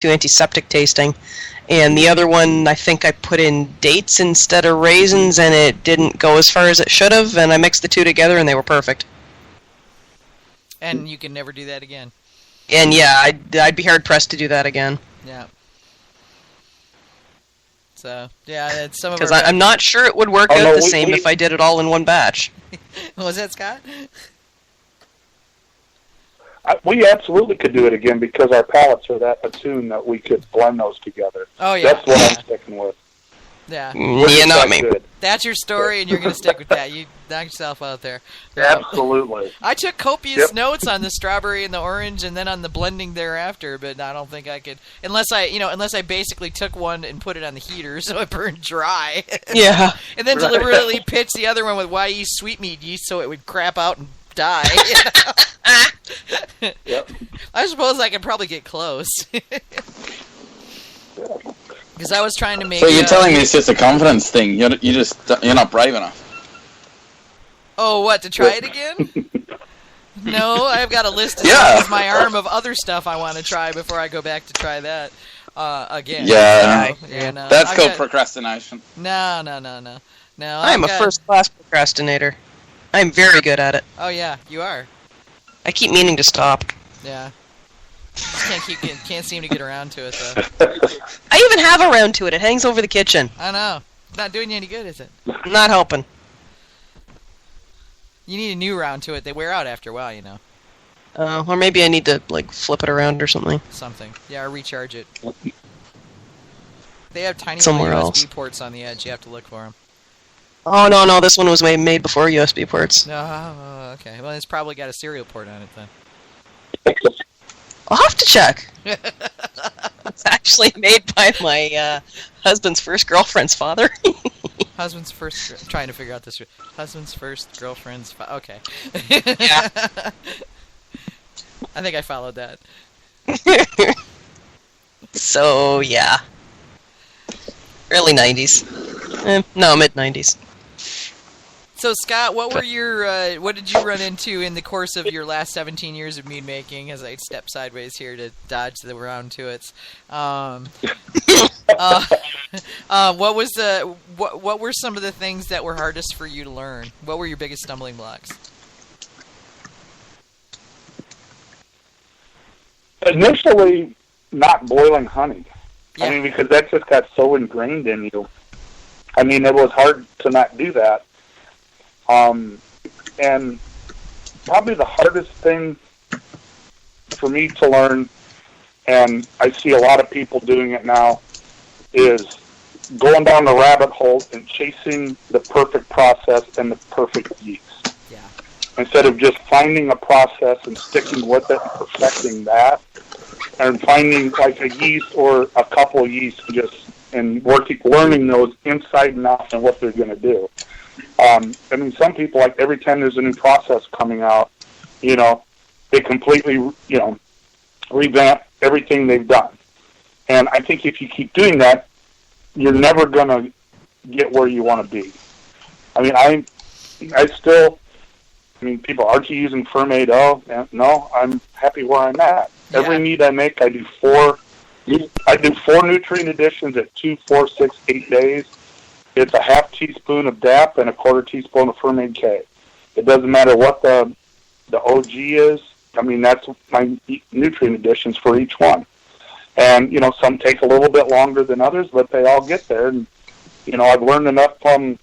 too antiseptic tasting. And the other one, I think I put in dates instead of raisins, and it didn't go as far as it should have, and I mixed the two together, and they were perfect. And you can never do that again. And yeah, I'd be hard-pressed to do that again. Yeah. So, yeah, it's some of because I'm not sure it would work out the same if I did it all in one batch. Was that Scott? We absolutely could do it again because our palates are that attuned that we could blend those together. Oh, yeah. That's what I'm sticking with. Yeah. Yeah, not me. That's your story, and you're going to stick with that. You knock yourself out there. Absolutely. I took copious notes on the strawberry and the orange, and then on the blending thereafter. But I don't think I could, unless I basically took one and put it on the heater so it burned dry. Yeah. And then deliberately pitched the other one with YE sweetmeat yeast so it would crap out and die. Yep. I suppose I could probably get close. Because I was trying to make. So you're telling me it's just a confidence thing? You're not brave enough. Oh, what, to try it again? No, I've got a list as my arm of other stuff I want to try before I go back to try that again. Yeah, no, that's called procrastination. No. I'm a first-class procrastinator. I'm very good at it. Oh yeah, you are. I keep meaning to stop. Yeah. Just can't seem to get around to it though. I even have a round to it. It hangs over the kitchen. I know. Not doing you any good, is it? Not helping. You need a new round to it. They wear out after a while, you know. Or maybe I need to flip it around or something. Something. Yeah, or recharge it. They have tiny somewhere little else. USB ports on the edge. You have to look for them. Oh no! This one was made before USB ports. Oh, okay. Well, it's probably got a serial port on it then. I'll have to check. It's actually made by my husband's first girlfriend's father. Husband's first... Trying to figure out this... Husband's first girlfriend's... Okay. Yeah. I think I followed that. So, yeah. Early 90s. No, mid-90s. So, Scott, what did you run into in the course of your last 17 years of mead making? As I step sideways here to dodge the round to it. What were some of the things that were hardest for you to learn? What were your biggest stumbling blocks? Initially, not boiling honey. Yeah. I mean, because that just got so ingrained in you. I mean, it was hard to not do that. And probably the hardest thing for me to learn, and I see a lot of people doing it now, is going down the rabbit hole and chasing the perfect process and the perfect yeast. Yeah. Instead of just finding a process and sticking with it and perfecting that, and finding like a yeast or a couple of yeasts and learning those inside and out and what they're going to do. I mean, some people, like every time there's a new process coming out, they completely, revamp everything they've done. And I think if you keep doing that, you're never going to get where you want to be. I mean, people, aren't you using Fermaid? Oh, no, I'm happy where I'm at. Yeah. Every mead I make, I do four nutrient additions at 2, 4, 6, 8 days. It's a half teaspoon of DAP and a quarter teaspoon of Fermaid K. It doesn't matter what the OG is. I mean, that's my nutrient additions for each one. And, some take a little bit longer than others, but they all get there. And, I've learned enough from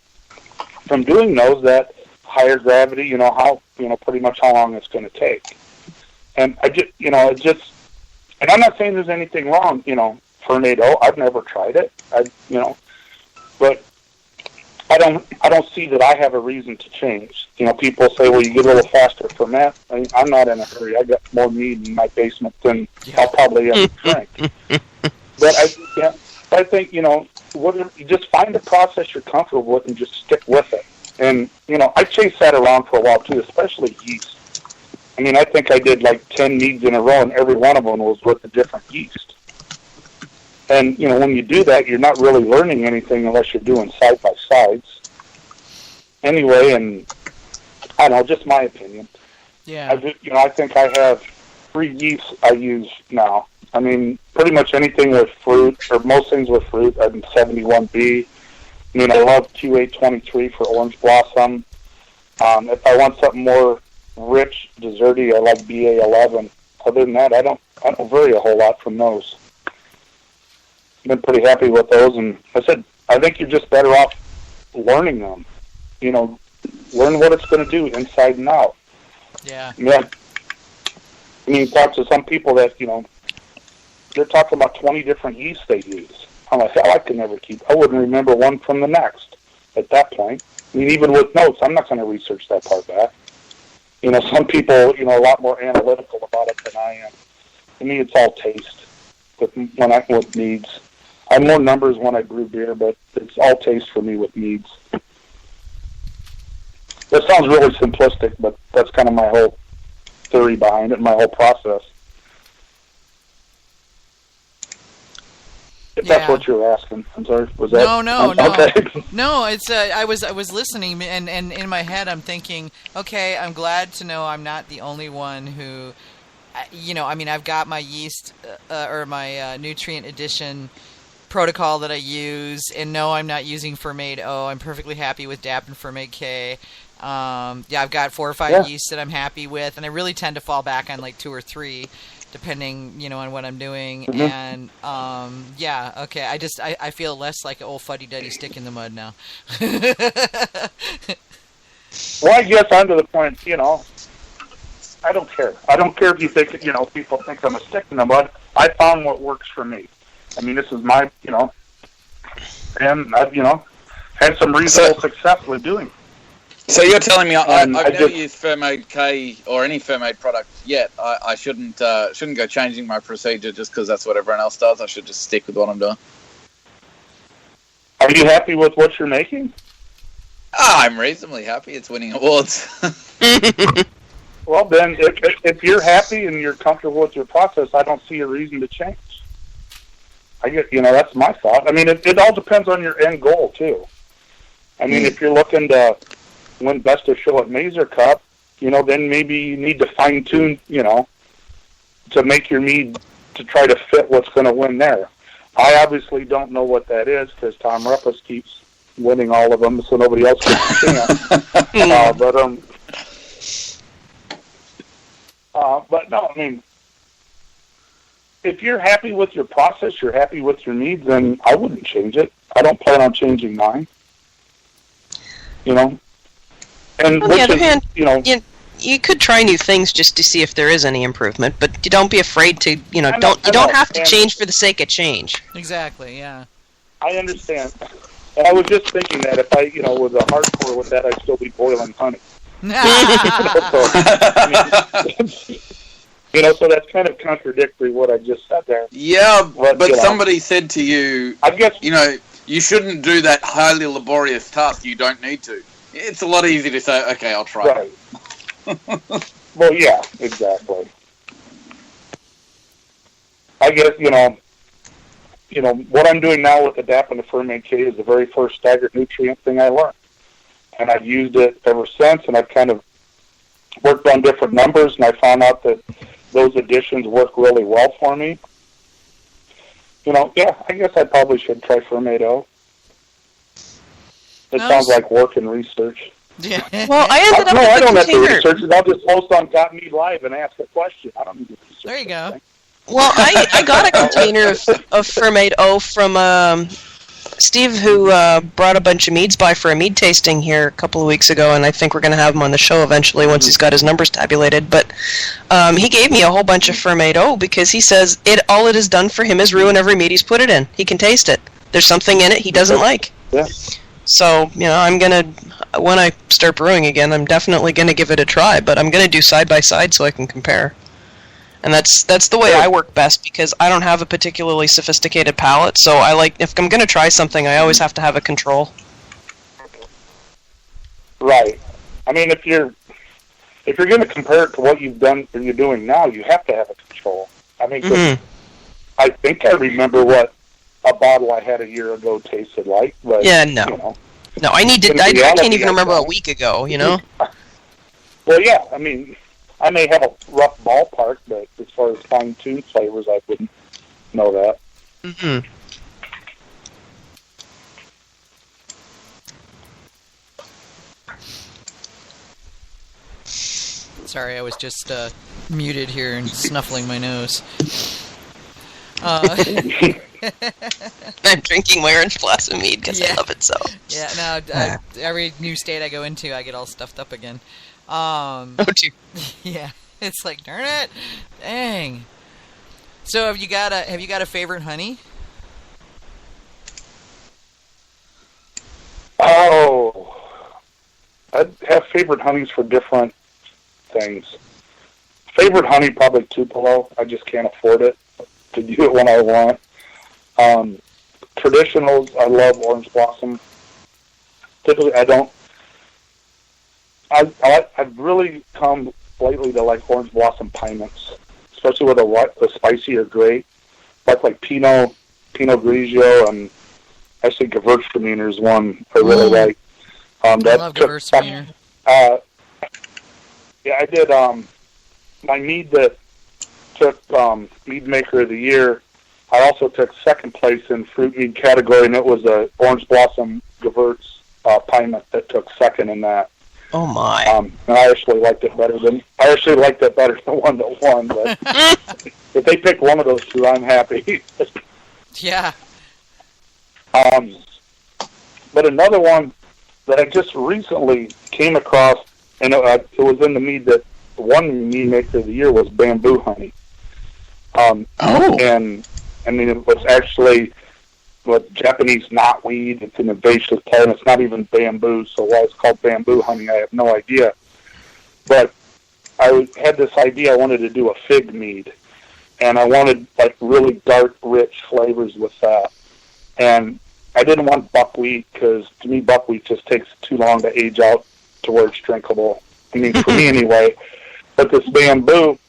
doing those that higher gravity, pretty much how long it's going to take. And and I'm not saying there's anything wrong, Fermaid, I've never tried it. But I don't see that I have a reason to change. People say, well, you get a little faster from that. I mean, I'm not in a hurry. I got more mead in my basement than I'll probably ever drink. But I think, you just find a process you're comfortable with and just stick with it. And, I chased that around for a while too, especially yeast. I mean, I think I did like 10 meads in a row, and every one of them was with a different yeast. And, when you do that, you're not really learning anything unless you're doing side-by-sides. Anyway, and I don't know, just my opinion. Yeah. I think I have 3 yeasts I use now. I mean, pretty much anything with fruit, or most things with fruit, I'm 71B. I mean, I love Q823 for orange blossom. If I want something more rich, desserty, I like BA11. Other than that, I don't vary a whole lot from those. Been pretty happy with those, and I think you're just better off learning them. You know, learn what it's going to do inside and out. Yeah. Yeah. I mean, talk to some people that, you know, they're talking about 20 different yeasts they use. I'm like, hell, I wouldn't remember one from the next at that point. I mean, even with notes, I'm not going to research that part back. You know, some people, you know, a lot more analytical about it than I am. To me, it's all taste with meads. I'm more numbers when I brew beer, but it's all taste for me with meads. That sounds really simplistic, but that's kind of my whole theory behind it, my whole process. If that's what you're asking, I'm sorry. Was that? No. Okay. No, it's I was listening, and in my head I'm thinking, okay, I'm glad to know I'm not the only one who, you know, I mean, I've got my yeast or my nutrient addition protocol that I use, and no, I'm not using Fermate O. I'm perfectly happy with DAP and Fermate K. I've got 4 or 5 yeasts that I'm happy with, and I really tend to fall back on like 2 or 3. Depending, you know, on what I'm doing, and okay. I feel less like an old fuddy-duddy stick in the mud now. Well, I guess I'm to the point, you know, I don't care. I don't care if you think, you know, people think I'm a stick in the mud. I found what works for me. I mean, this is my, you know, and I've, you know, had some reasonable success with doing it. So you're telling me I've never used Fermate K or any Fermate product yet. I shouldn't go changing my procedure just because that's what everyone else does. I should just stick with what I'm doing. Are you happy with what you're making? I'm reasonably happy. It's winning awards. Well, then, if you're happy and you're comfortable with your process, I don't see a reason to change. You know, that's my thought. I mean, it all depends on your end goal, too. I mean, if you're looking to win Best of Show at Mazer Cup, you know, then maybe you need to fine-tune, you know, to make your mead to try to fit what's going to win there. I obviously don't know what that is because Tom Ruppus keeps winning all of them, so nobody else gets a chance. But no, I mean, if you're happy with your process, you're happy with your meads, then I wouldn't change it. I don't plan on changing mine. You know? And on the other hand, you know, you could try new things just to see if there is any improvement, but you don't be afraid to, you know, you don't have to change for the sake of change. Exactly, yeah. I understand. And I was just thinking that if I, you know, was a hardcore with that, I'd still be boiling honey. You know, so that's kind of contradictory what I just said there. Yeah, but you know, somebody said to you, I guess, you know, you shouldn't do that highly laborious task. You don't need to. It's a lot easier to say, okay, I'll try. Right. Well, yeah, exactly. I guess, you know, what I'm doing now with the DAP and the Fermate K is the very first staggered nutrient thing I learned. And I've used it ever since, and I've kind of worked on different numbers, and I found out that those additions work really well for me. You know, yeah, I guess I probably should try Fermate O. It sounds like work and research. Yeah. Well, I ended up no, with I don't a have to container. research it. I'll just post on Got Me Live and ask a question. I don't need to research There you go. Well, I got a container of Fermate O from Steve, who brought a bunch of meads by for a mead tasting here a couple of weeks ago, and I think we're going to have him on the show eventually once he's got his numbers tabulated. But he gave me a whole bunch of Fermate O because he says all it has done for him is ruin every mead he's put it in. He can taste it. There's something in it he doesn't like. Yeah. So, you know, I'm going to, when I start brewing again, I'm definitely going to give it a try, but I'm going to do side by side so I can compare. And that's the way I work best because I don't have a particularly sophisticated palate, so if I'm going to try something, I always have to have a control. Right. I mean, if you're going to compare it to what you've done or you're doing now, you have to have a control. I mean, I think I remember what a bottle I had a year ago tasted like. But, yeah, no. You know, no, I can't even remember a week ago, you know? Well, yeah, I mean, I may have a rough ballpark, but as far as fine-tuned flavors, I wouldn't know that. Mm-hmm. Sorry, I was just muted here and snuffling my nose. I'm drinking my orange blossom mead because I love it so. Yeah, no, every new state I go into, I get all stuffed up again. Oh, dear. Yeah, it's like, darn it, dang. So have you got a favorite honey? Oh, I have favorite honeys for different things. Favorite honey, probably Tupelo. I just can't afford it to do it when I want. Traditionals, I love orange blossom. Typically, I don't. I've really come lately to like orange blossom pine nuts, especially with the spicier grape, like Pinot Grigio, and actually Gewürztraminer is one I really like. I love Gewürztraminer. Yeah, I did my mead that took Meadmaker of the Year. I also took second place in fruit mead category, and it was a orange blossom Gewürz pine nut that took second in that. Oh my! And I actually liked it better than the one that won. But if they pick one of those two, I'm happy. Yeah. But another one that I just recently came across, and it was in the mead that won Meadmaker of the Year, was bamboo honey. And I mean, it was actually with Japanese knotweed. It's an invasive plant. It's not even bamboo, so why it's called bamboo honey, I have no idea. But I had this idea. I wanted to do a fig mead, and I wanted like really dark, rich flavors with that. And I didn't want buckwheat because to me buckwheat just takes too long to age out to where it's drinkable. I mean, for me anyway. But this bamboo,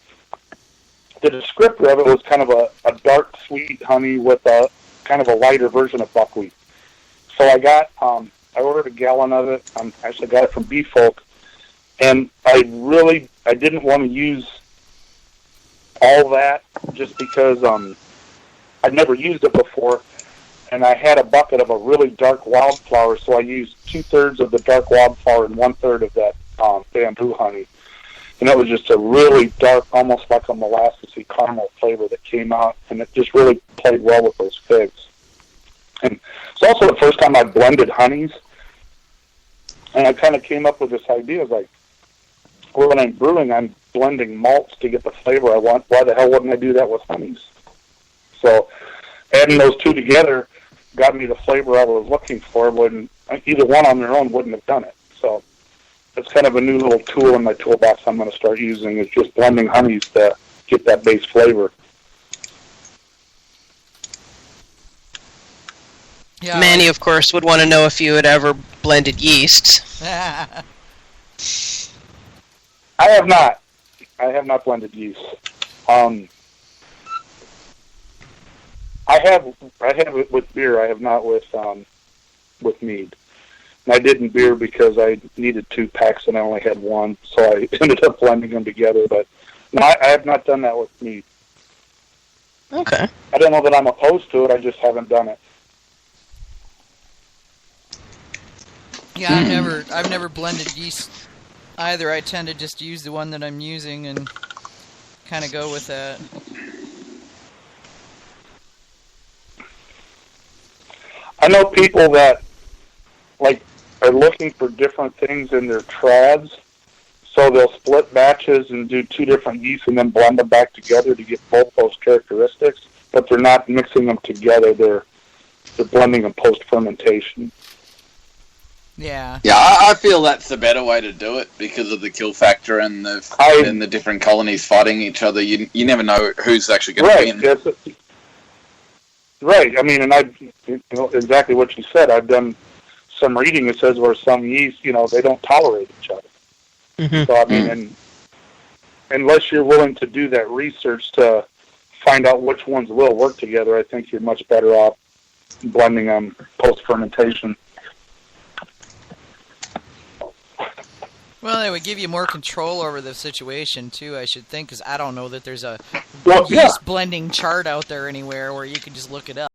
the descriptor of it was kind of a dark, sweet honey with a kind of a lighter version of buckwheat. So I ordered a gallon of it. I actually got it from Bee Folk, and I didn't want to use all that just because I'd never used it before, and I had a bucket of a really dark wildflower, so I used 2/3 of the dark wildflower and 1/3 of that bamboo honey. And it was just a really dark, almost like a molassesy caramel flavor that came out, and it just really played well with those figs. And it's also the first time I blended honeys, and I kind of came up with this idea of like, well, when I'm brewing, I'm blending malts to get the flavor I want. Why the hell wouldn't I do that with honeys? So adding those two together got me the flavor I was looking for, when either one on their own wouldn't have done it. So it's kind of a new little tool in my toolbox I'm going to start using, is just blending honeys to get that base flavor. Yeah, Manny, of course, would want to know if you had ever blended yeasts. I have not. I have not blended yeast. I have it with beer. I have not with mead. And I did in beer because I needed 2 packs and I only had one, so I ended up blending them together. But no, I have not done that with mead. Okay. I don't know that I'm opposed to it. I just haven't done it. Yeah, I've never blended yeast either. I tend to just use the one that I'm using and kind of go with that. I know people that like are looking for different things in their trads, so they'll split batches and do 2 different yeasts and then blend them back together to get both those characteristics. But they're not mixing them together; they're blending them post fermentation. Yeah. Yeah, I feel that's the better way to do it because of the kill factor and the different colonies fighting each other. You never know who's actually going to win. Right. I mean, and exactly what you said. I've done some reading that says where some yeast, they don't tolerate each other. Mm-hmm. So I mean, and unless you're willing to do that research to find out which ones will work together, I think you're much better off blending them post fermentation. Well, it would give you more control over the situation, too, I should think, because I don't know that there's a Well, yeah. yeast blending chart out there anywhere where you can just look it up.